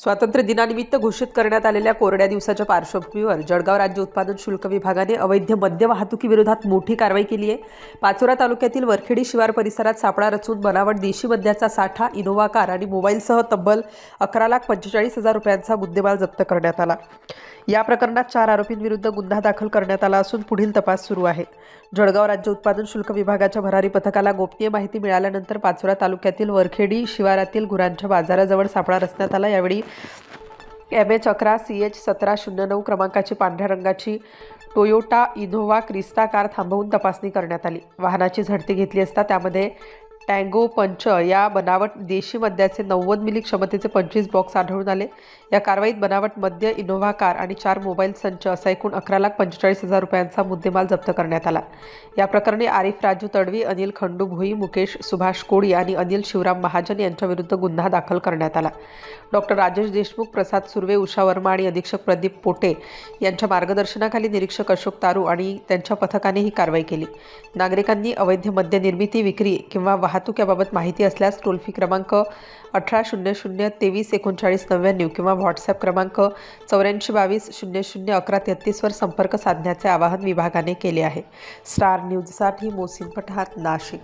स्वातंत्र्य दिनानिमित्त घोषित करण्यात आलेल्या कोरड्या दिवसाच्या पार्श्वभूमीवर जळगाव राज्य उत्पादन शुल्क विभागाने अवैध मद्य वाहतुकीविरोधात मोठी कारवाई केली आहे। पाचोरा तालुक्यातील वरखेडी शिवार परिसरात सापळा रचून बनावट देशी मद्याचा साठा, इनोव्हा कार आणि मोबाईलसह तब्बल 11,45,000 रुपयांचा मुद्देमाल जप्त करण्यात आला। या प्रकरणात 4 आरोपींविरुद्ध गुन्हा दाखल करण्यात आला असून पुढील तपास सुरू आहे। जळगाव राज्य उत्पादन शुल्क विभागाच्या भरारी पथकाला गोपनीय माहिती मिळाल्यानंतर पाचोरा तालुक्यातील वरखेडी शिवारातील गुरांच्या बाजाराजवळ सापळा रचण्यात आला। यावेळी MH11 CH 1709 क्रमांकाची पांढऱ्या रंगाची टोयोटा इनोव्हा क्रिस्टा कार थांबवून तपासणी करण्यात आली। वाहनाची झडती घेतली असता त्यामध्ये टँगो पंच या बनावट देशी मद्याचे 90 मिली क्षमतेचे 25 बॉक्स आढळून आले। या कारवाईत बनावट मद्य, इनोव्हा कार आणि 4 मोबाईल संच असा एकूण 11,45,000 रुपयांचा मुद्देमाल जप्त करण्यात आला। या प्रकरणी आरिफ राजू तडवी, अनिल खंडू भोई, मुकेश सुभाष कोळी आणि अनिल शिवराम महाजन यांच्याविरुद्ध गुन्हा दाखल करण्यात आला। डॉक्टर राजेश देशमुख, प्रसाद सुर्वे, उषा वर्मा आणि अधीक्षक प्रदीप पोटे यांच्या मार्गदर्शनाखाली निरीक्षक अशोक तारू आणि त्यांच्या पथकाने ही कारवाई केली। नागरिकांनी अवैध मद्य निर्मिती, विक्री किंवा वाहतूक याबाबत माहिती असल्यास टोल फ्री क्रमांक 1800 233999 किंवा व्हॉट्सॲप क्रमांक 8422 00 1133 वर संपर्क साधण्याचे आवाहन विभागाने केले आहे। स्टार न्यूजसाठी मोहसिन पठाण, नाशिक।